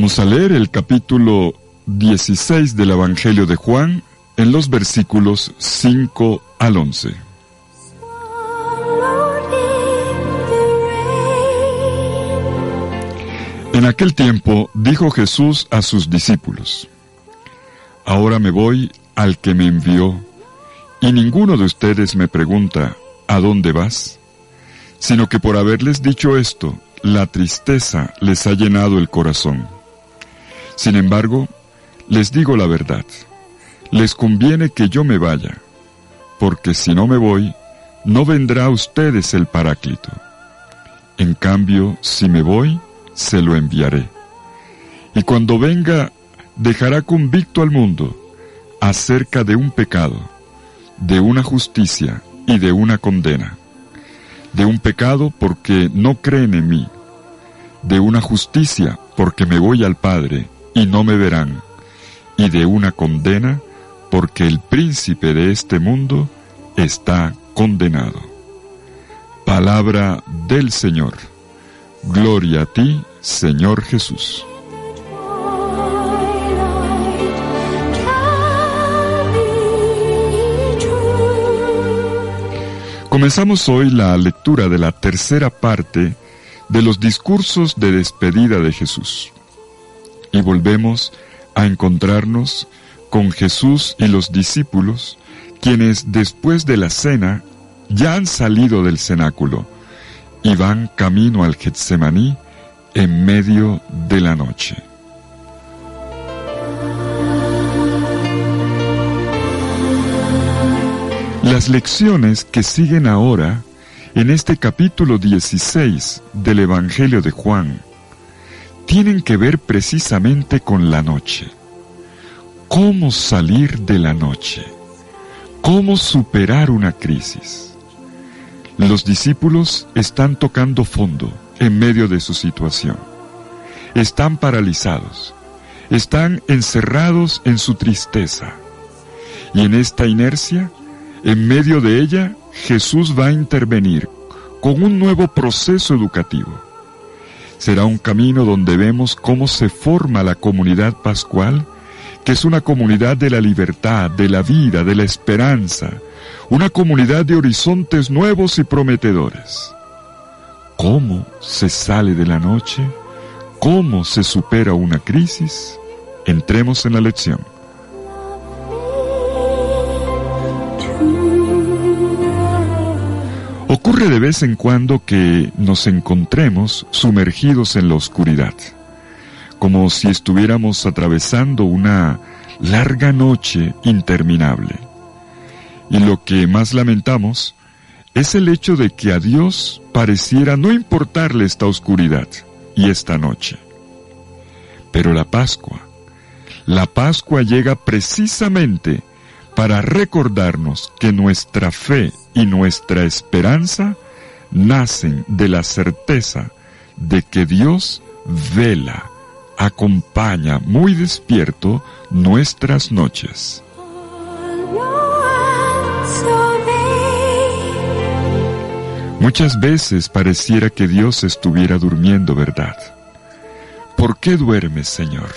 Vamos a leer el capítulo 16 del Evangelio de Juan en los versículos 5 al 11. En aquel tiempo dijo Jesús a sus discípulos: Ahora me voy al que me envió, y ninguno de ustedes me pregunta: ¿a dónde vas? Sino que por haberles dicho esto, la tristeza les ha llenado el corazón. Sin embargo, les digo la verdad, les conviene que yo me vaya, porque si no me voy, no vendrá a ustedes el Paráclito. En cambio, si me voy, se lo enviaré. Y cuando venga, dejará convicto al mundo acerca de un pecado, de una justicia y de una condena. De un pecado porque no creen en mí, de una justicia porque me voy al Padre y no me verán, y de una condena porque el príncipe de este mundo está condenado. Palabra del Señor. Gloria a ti, Señor Jesús. Comenzamos hoy la lectura de la tercera parte de los discursos de despedida de Jesús. Y volvemos a encontrarnos con Jesús y los discípulos, quienes después de la cena ya han salido del cenáculo y van camino al Getsemaní en medio de la noche. Las lecciones que siguen ahora en este capítulo 16 del Evangelio de Juan tienen que ver precisamente con la noche. ¿Cómo salir de la noche? ¿Cómo superar una crisis? Los discípulos están tocando fondo en medio de su situación. Están paralizados, están encerrados en su tristeza. Y en esta inercia, en medio de ella, Jesús va a intervenir con un nuevo proceso educativo. Será un camino donde vemos cómo se forma la comunidad pascual, que es una comunidad de la libertad, de la vida, de la esperanza, una comunidad de horizontes nuevos y prometedores. ¿Cómo se sale de la noche? ¿Cómo se supera una crisis? Entremos en la lección. Ocurre de vez en cuando que nos encontremos sumergidos en la oscuridad, como si estuviéramos atravesando una larga noche interminable. Y lo que más lamentamos es el hecho de que a Dios pareciera no importarle esta oscuridad y esta noche. Pero la Pascua llega precisamente para recordarnos que nuestra fe y nuestra esperanza nacen de la certeza de que Dios vela, acompaña muy despierto nuestras noches. Muchas veces pareciera que Dios estuviera durmiendo, ¿verdad? ¿Por qué duermes, Señor?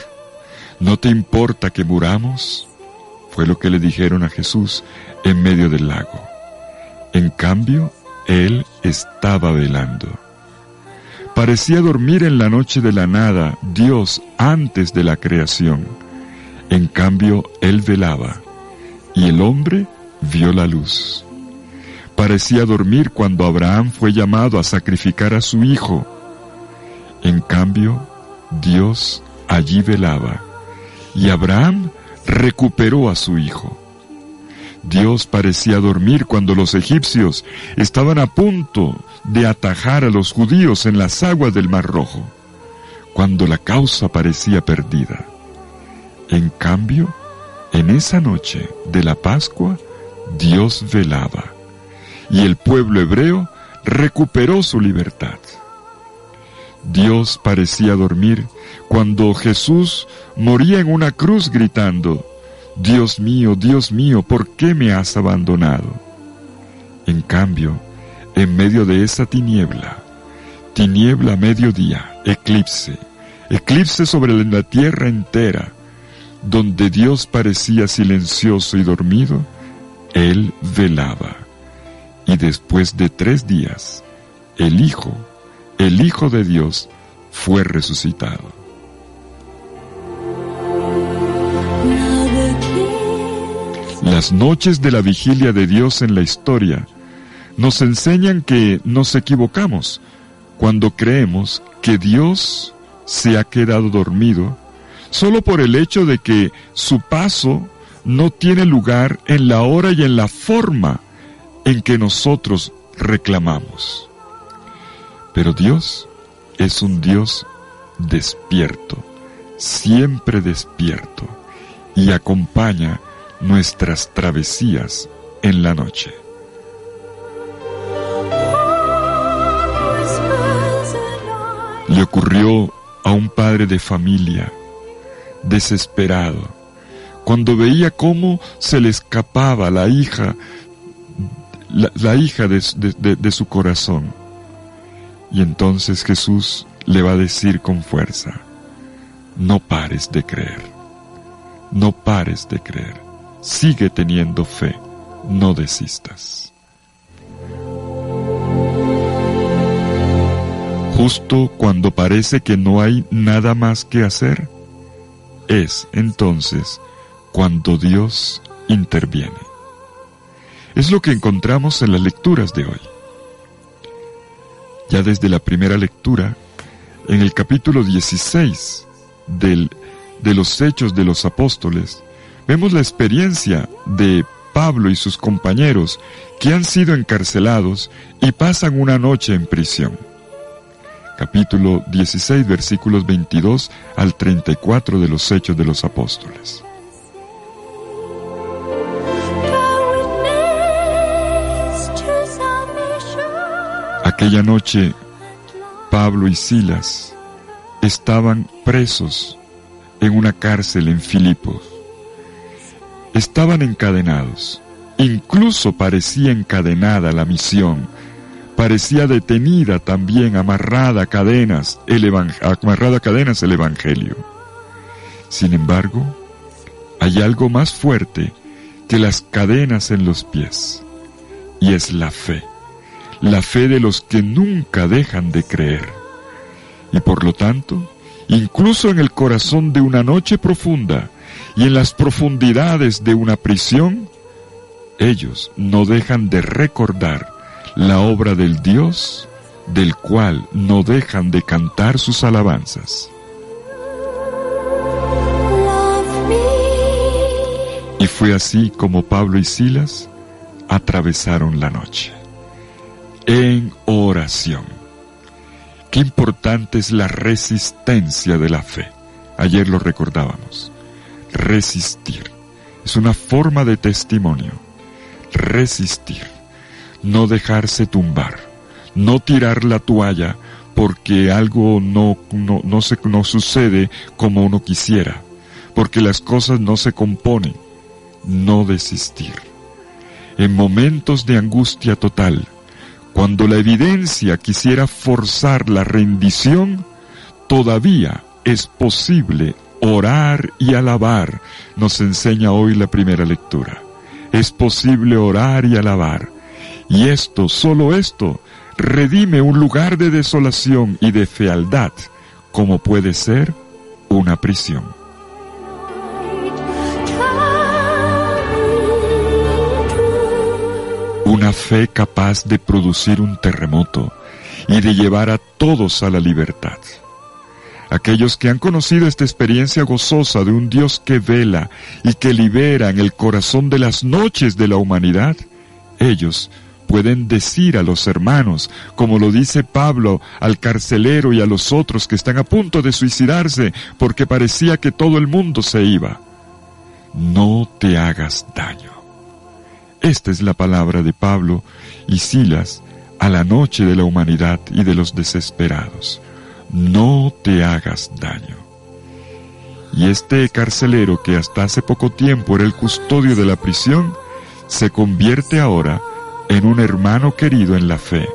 ¿No te importa que muramos? Fue lo que le dijeron a Jesús en medio del lago. En cambio, Él estaba velando. Parecía dormir en la noche de la nada Dios antes de la creación. En cambio, Él velaba, y el hombre vio la luz. Parecía dormir cuando Abraham fue llamado a sacrificar a su hijo. En cambio, Dios allí velaba, y Abraham recuperó a su hijo. Dios parecía dormir cuando los egipcios estaban a punto de atajar a los judíos en las aguas del Mar Rojo, cuando la causa parecía perdida. En cambio, en esa noche de la Pascua, Dios velaba, y el pueblo hebreo recuperó su libertad. Dios parecía dormir cuando Jesús moría en una cruz gritando: Dios mío, ¿por qué me has abandonado? En cambio, en medio de esa tiniebla, mediodía, eclipse, eclipse sobre la tierra entera, donde Dios parecía silencioso y dormido, Él velaba. Y después de 3 días, el Hijo de Dios, fue resucitado. Las noches de la vigilia de Dios en la historia nos enseñan que nos equivocamos cuando creemos que Dios se ha quedado dormido solo por el hecho de que su paso no tiene lugar en la hora y en la forma en que nosotros reclamamos. Pero Dios es un Dios despierto, siempre despierto, y acompaña nuestras travesías en la noche. Le ocurrió a un padre de familia, desesperado, cuando veía cómo se le escapaba la hija de su corazón. Y entonces Jesús le va a decir con fuerza: no pares de creer, no pares de creer, sigue teniendo fe, no desistas. Justo cuando parece que no hay nada más que hacer, es entonces cuando Dios interviene. Es lo que encontramos en las lecturas de hoy. Ya desde la primera lectura, en el capítulo 16 de los Hechos de los Apóstoles, vemos la experiencia de Pablo y sus compañeros que han sido encarcelados y pasan una noche en prisión. Capítulo 16, versículos 22 al 34 de los Hechos de los Apóstoles. Aquella noche, Pablo y Silas estaban presos en una cárcel en Filipos. Estaban encadenados. Incluso parecía encadenada la misión. Parecía detenida también, amarrada a cadenas el Evangelio. Sin embargo, hay algo más fuerte que las cadenas en los pies, y es la fe de los que nunca dejan de creer. Y por lo tanto, incluso en el corazón de una noche profunda y en las profundidades de una prisión, ellos no dejan de recordar la obra del Dios del cual no dejan de cantar sus alabanzas. Y fue así como Pablo y Silas atravesaron la noche, en oración. Qué importante es la resistencia de la fe. Ayer lo recordábamos. Resistir es una forma de testimonio. Resistir. No dejarse tumbar, no tirar la toalla porque algo no sucede como uno quisiera, porque las cosas no se componen. No desistir. En momentos de angustia total, cuando la evidencia quisiera forzar la rendición, todavía es posible orar y alabar, nos enseña hoy la primera lectura. Es posible orar y alabar. Y esto, solo esto, redime un lugar de desolación y de fealdad, como puede ser una prisión. Una fe capaz de producir un terremoto y de llevar a todos a la libertad. Aquellos que han conocido esta experiencia gozosa de un Dios que vela y que libera en el corazón de las noches de la humanidad, ellos pueden decir a los hermanos, como lo dice Pablo al carcelero y a los otros que están a punto de suicidarse porque parecía que todo el mundo se iba: no te hagas daño. Esta es la palabra de Pablo y Silas a la noche de la humanidad y de los desesperados. No te hagas daño. Y este carcelero, que hasta hace poco tiempo era el custodio de la prisión, se convierte ahora en un hermano querido en la fe,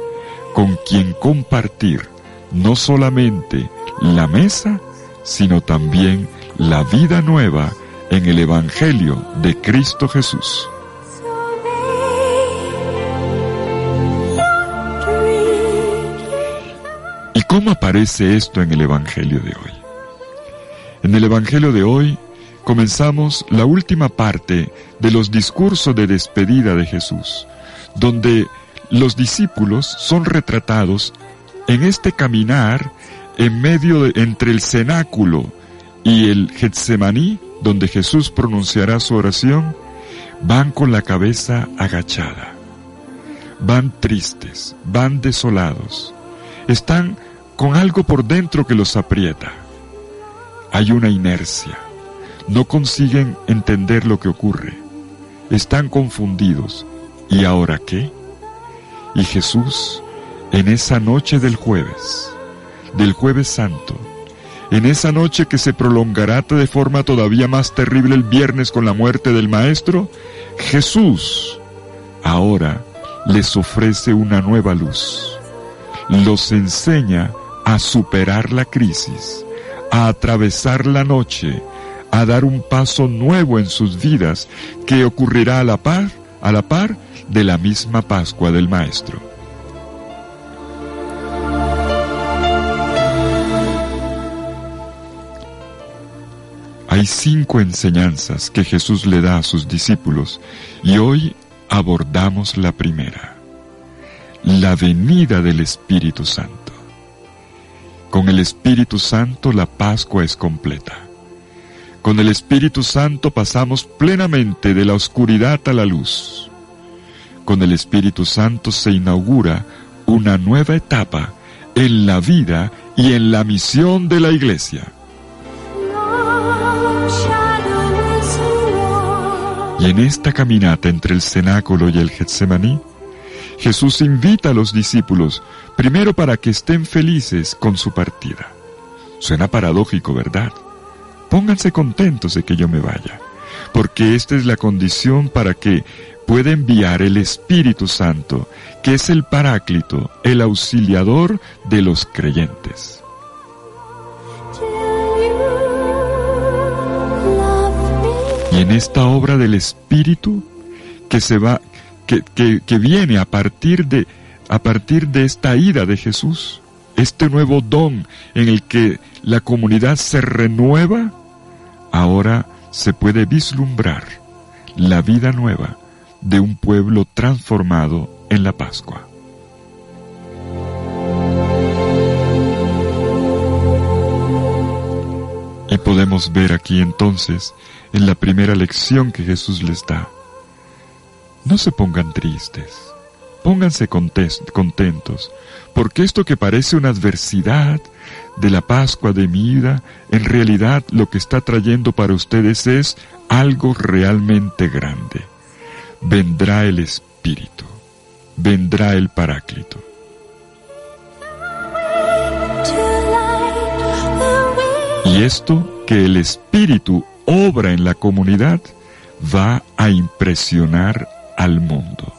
con quien compartir no solamente la mesa, sino también la vida nueva en el Evangelio de Cristo Jesús. ¿Y cómo aparece esto en el Evangelio de hoy? En el Evangelio de hoy comenzamos la última parte de los discursos de despedida de Jesús, donde los discípulos son retratados en este caminar en medio entre el cenáculo y el Getsemaní, donde Jesús pronunciará su oración. Van con la cabeza agachada, van tristes, van desolados, están con algo por dentro que los aprieta. Hay una inercia, no consiguen entender lo que ocurre, están confundidos. ¿Y ahora qué? Y Jesús, en esa noche del jueves santo, en esa noche que se prolongará de forma todavía más terrible el viernes con la muerte del Maestro, Jesús ahora les ofrece una nueva luz. Los enseña a superar la crisis, a atravesar la noche, a dar un paso nuevo en sus vidas que ocurrirá a la par de la misma Pascua del Maestro. Hay 5 enseñanzas que Jesús le da a sus discípulos y hoy abordamos la primera: la venida del Espíritu Santo. Con el Espíritu Santo la Pascua es completa. Con el Espíritu Santo pasamos plenamente de la oscuridad a la luz. Con el Espíritu Santo se inaugura una nueva etapa en la vida y en la misión de la Iglesia. Y en esta caminata entre el cenáculo y el Getsemaní, Jesús invita a los discípulos, primero para que estén felices con su partida. Suena paradójico, ¿verdad? Pónganse contentos de que yo me vaya, porque esta es la condición para que pueda enviar el Espíritu Santo, que es el Paráclito, el auxiliador de los creyentes. Y en esta obra del Espíritu que viene a partir de esta ida de Jesús, este nuevo don en el que la comunidad se renueva, ahora se puede vislumbrar la vida nueva de un pueblo transformado en la Pascua. Y podemos ver aquí entonces, en la primera lección que Jesús les da: no se pongan tristes, pónganse contentos, porque esto que parece una adversidad de la Pascua de mi vida, en realidad lo que está trayendo para ustedes es algo realmente grande. Vendrá el Espíritu, vendrá el Paráclito. Y esto que el Espíritu obra en la comunidad va a impresionar al mundo.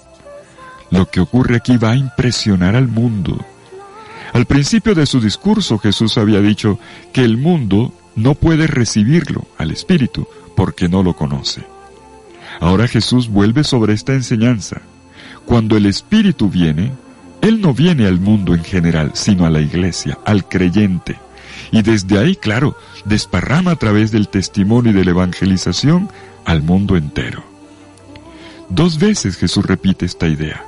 Lo que ocurre aquí va a impresionar al mundo. Al principio de su discurso Jesús había dicho que el mundo no puede recibirlo, al Espíritu, porque no lo conoce. Ahora Jesús vuelve sobre esta enseñanza. Cuando el Espíritu viene, Él no viene al mundo en general, sino a la iglesia, al creyente. Y desde ahí, claro, desparrama a través del testimonio y de la evangelización al mundo entero. 2 veces Jesús repite esta idea.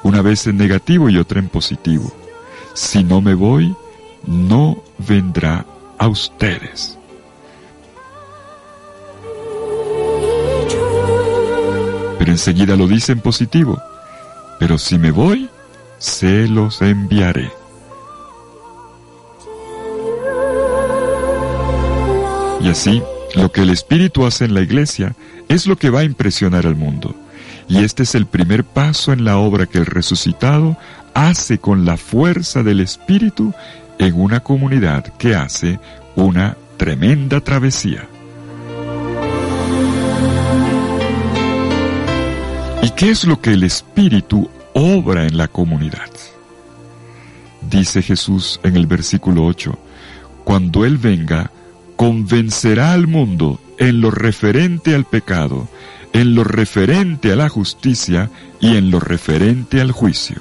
Una vez en negativo y otra en positivo. Si no me voy, no vendrá a ustedes. Pero enseguida lo dice en positivo. Pero si me voy, se los enviaré. Y así, lo que el Espíritu hace en la iglesia es lo que va a impresionar al mundo. Y este es el primer paso en la obra que el resucitado hace con la fuerza del Espíritu en una comunidad que hace una tremenda travesía. ¿Y qué es lo que el Espíritu obra en la comunidad? Dice Jesús en el versículo 8, cuando Él venga, convencerá al mundo en lo referente al pecado, en lo referente a la justicia y en lo referente al juicio.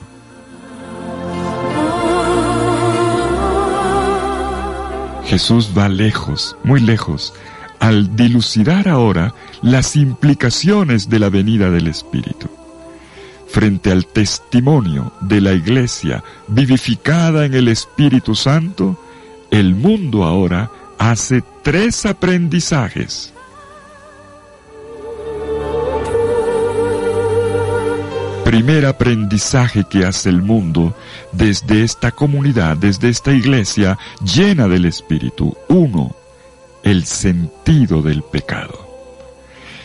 Jesús va lejos, muy lejos, al dilucidar ahora las implicaciones de la venida del Espíritu. Frente al testimonio de la Iglesia vivificada en el Espíritu Santo, el mundo ahora hace 3 aprendizajes. Primer aprendizaje que hace el mundo desde esta comunidad, desde esta iglesia llena del Espíritu. 1. El sentido del pecado.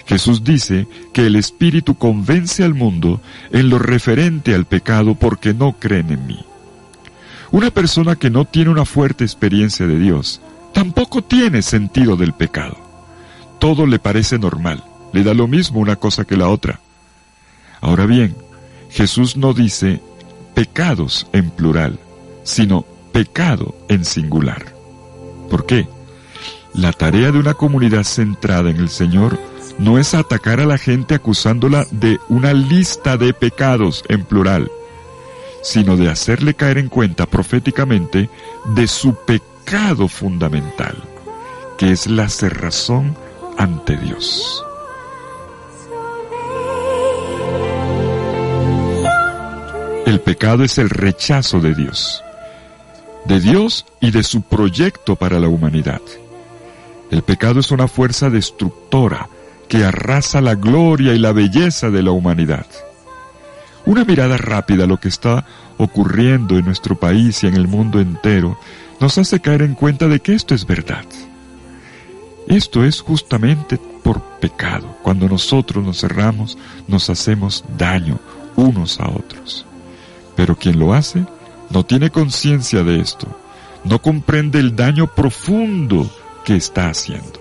Jesús dice que el Espíritu convence al mundo en lo referente al pecado porque no creen en mí. Una persona que no tiene una fuerte experiencia de Dios tampoco tiene sentido del pecado. Todo le parece normal, le da lo mismo una cosa que la otra. Ahora bien, Jesús no dice pecados en plural, sino pecado en singular. ¿Por qué? La tarea de una comunidad centrada en el Señor no es atacar a la gente acusándola de una lista de pecados en plural, sino de hacerle caer en cuenta proféticamente de su pecado fundamental, que es la cerrazón ante Dios. El pecado es el rechazo de Dios y de su proyecto para la humanidad. El pecado es una fuerza destructora que arrasa la gloria y la belleza de la humanidad. Una mirada rápida a lo que está ocurriendo en nuestro país y en el mundo entero nos hace caer en cuenta de que esto es verdad. Esto es justamente por pecado. Cuando nosotros nos cerramos, nos hacemos daño unos a otros. Pero quien lo hace no tiene conciencia de esto, no comprende el daño profundo que está haciendo.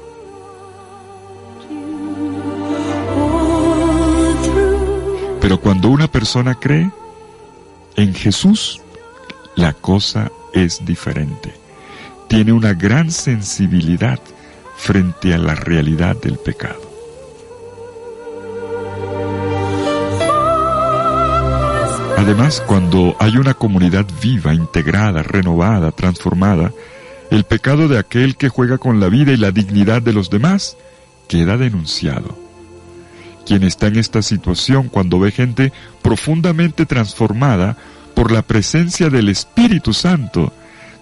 Pero cuando una persona cree en Jesús, la cosa es diferente. Tiene una gran sensibilidad frente a la realidad del pecado. Además, cuando hay una comunidad viva, integrada, renovada, transformada, el pecado de aquel que juega con la vida y la dignidad de los demás queda denunciado. Quien está en esta situación cuando ve gente profundamente transformada por la presencia del Espíritu Santo,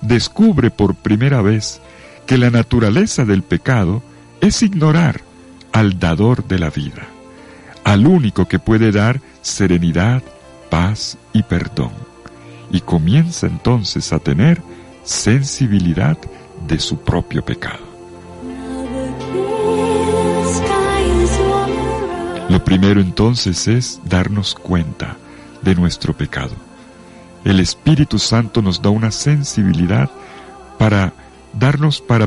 descubre por primera vez que la naturaleza del pecado es ignorar al dador de la vida, al único que puede dar serenidad, paz y perdón, y comienza entonces a tener sensibilidad de su propio pecado. Lo primero entonces es darnos cuenta de nuestro pecado. El Espíritu Santo nos da una sensibilidad para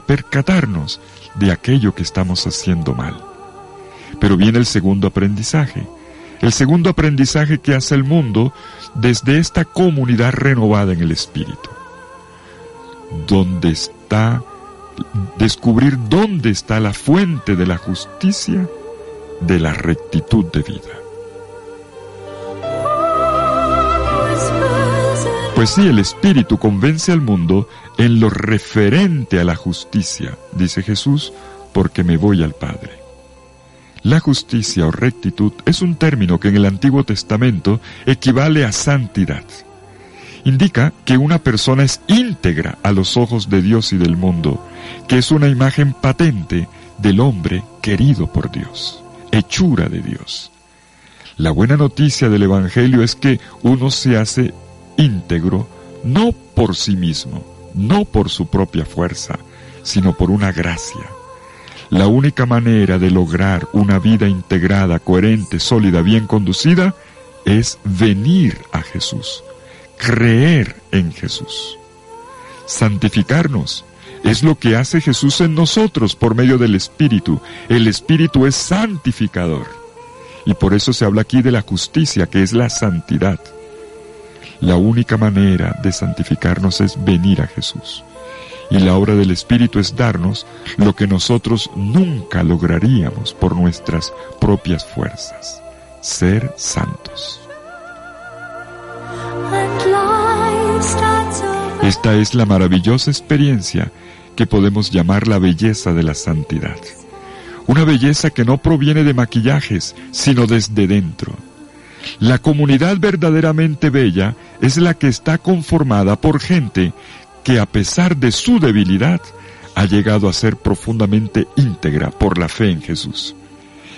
percatarnos de aquello que estamos haciendo mal. Pero viene el segundo aprendizaje. El segundo aprendizaje que hace el mundo desde esta comunidad renovada en el Espíritu. Descubrir dónde está la fuente de la justicia, de la rectitud de vida. Pues sí, el Espíritu convence al mundo en lo referente a la justicia, dice Jesús, porque me voy al Padre. La justicia o rectitud es un término que en el Antiguo Testamento equivale a santidad. Indica que una persona es íntegra a los ojos de Dios y del mundo, que es una imagen patente del hombre querido por Dios, hechura de Dios. La buena noticia del Evangelio es que uno se hace íntegro no por sí mismo, no por su propia fuerza, sino por una gracia. La única manera de lograr una vida integrada, coherente, sólida, bien conducida, es venir a Jesús, creer en Jesús. Santificarnos es lo que hace Jesús en nosotros por medio del Espíritu. El Espíritu es santificador. Y por eso se habla aquí de la justicia, que es la santidad. La única manera de santificarnos es venir a Jesús. Y la obra del Espíritu es darnos lo que nosotros nunca lograríamos por nuestras propias fuerzas: ser santos. Esta es la maravillosa experiencia que podemos llamar la belleza de la santidad. Una belleza que no proviene de maquillajes, sino desde dentro. La comunidad verdaderamente bella es la que está conformada por gente que, a pesar de su debilidad, ha llegado a ser profundamente íntegra por la fe en Jesús.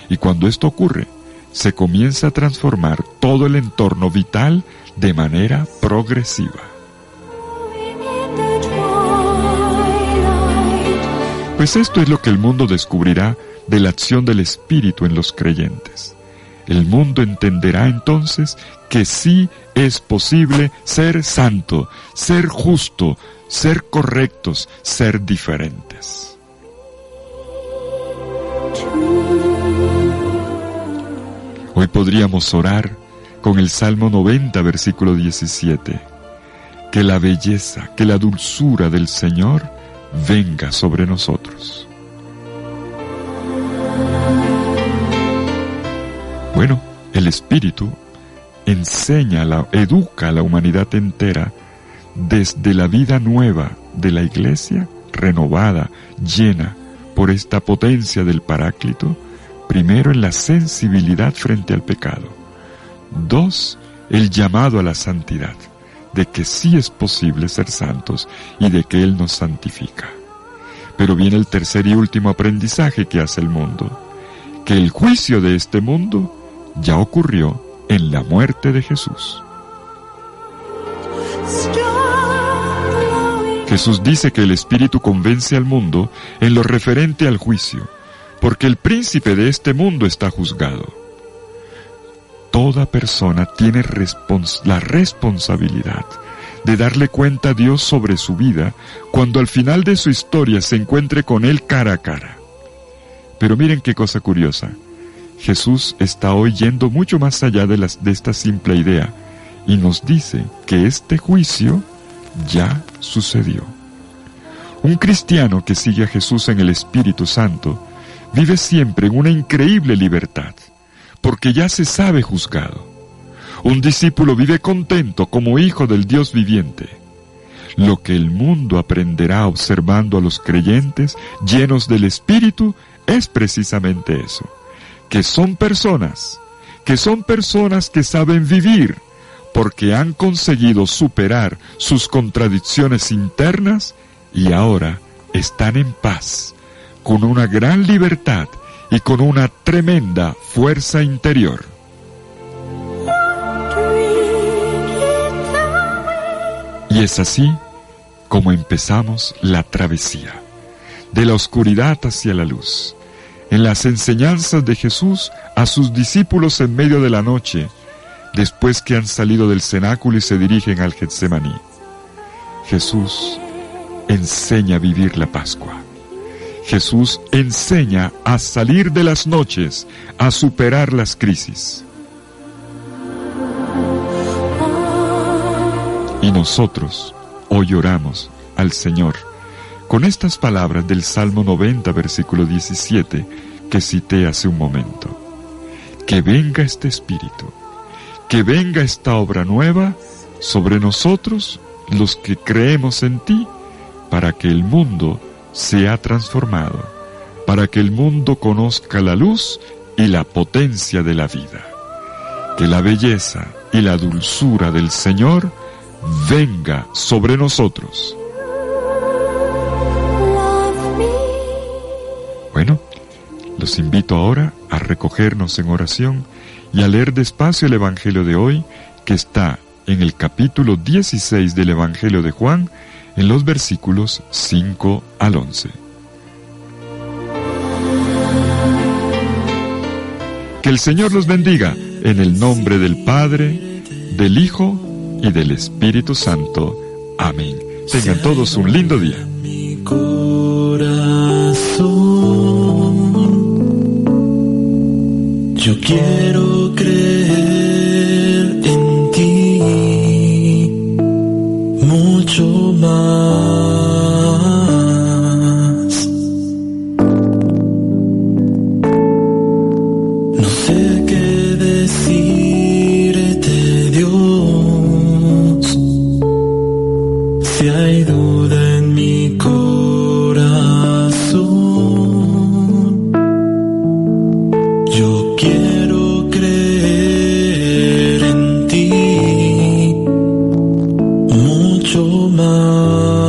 Y cuando esto ocurre, se comienza a transformar todo el entorno vital de manera progresiva. Pues esto es lo que el mundo descubrirá de la acción del Espíritu en los creyentes. El mundo entenderá entonces que sí es posible ser santo, ser justo, ser correctos, ser diferentes. Hoy podríamos orar con el Salmo 90, versículo 17. Que la belleza, que la dulzura del Señor venga sobre nosotros. Bueno, el Espíritu educa a la humanidad entera desde la vida nueva de la Iglesia, renovada, llena por esta potencia del Paráclito, primero en la sensibilidad frente al pecado. 2, el llamado a la santidad, de que sí es posible ser santos y de que Él nos santifica. Pero viene el tercer y último aprendizaje que hace el mundo, que el juicio de este mundo ya ocurrió en la muerte de Jesús. Jesús dice que el Espíritu convence al mundo en lo referente al juicio, porque el príncipe de este mundo está juzgado. Toda persona tiene la responsabilidad de darle cuenta a Dios sobre su vida cuando al final de su historia se encuentre con Él cara a cara. Pero miren qué cosa curiosa. Jesús está hoy yendo mucho más allá de esta simple idea y nos dice que este juicio ya sucedió. Un cristiano que sigue a Jesús en el Espíritu Santo vive siempre en una increíble libertad, porque ya se sabe juzgado. Un discípulo vive contento como hijo del Dios viviente. Lo que el mundo aprenderá observando a los creyentes llenos del Espíritu es precisamente eso, que son personas que saben vivir porque han conseguido superar sus contradicciones internas y ahora están en paz, con una gran libertad y con una tremenda fuerza interior. Y es así como empezamos la travesía, de la oscuridad hacia la luz, en las enseñanzas de Jesús a sus discípulos en medio de la noche, después que han salido del cenáculo y se dirigen al Getsemaní. Jesús enseña a vivir la Pascua. Jesús enseña a salir de las noches, a superar las crisis. Y nosotros hoy oramos al Señor con estas palabras del Salmo 90, versículo 17, que cité hace un momento. Que venga este Espíritu, que venga esta obra nueva sobre nosotros, los que creemos en ti, para que el mundo sea transformado, para que el mundo conozca la luz y la potencia de la vida. Que la belleza y la dulzura del Señor venga sobre nosotros. Bueno, los invito ahora a recogernos en oración y a leer despacio el Evangelio de hoy, que está en el capítulo 16 del Evangelio de Juan, en los versículos 5 al 11. Que el Señor los bendiga en el nombre del Padre, del Hijo y del Espíritu Santo. Amén. Tengan todos un lindo día. Mi corazón, yo quiero creer en ti mucho más. mucho más.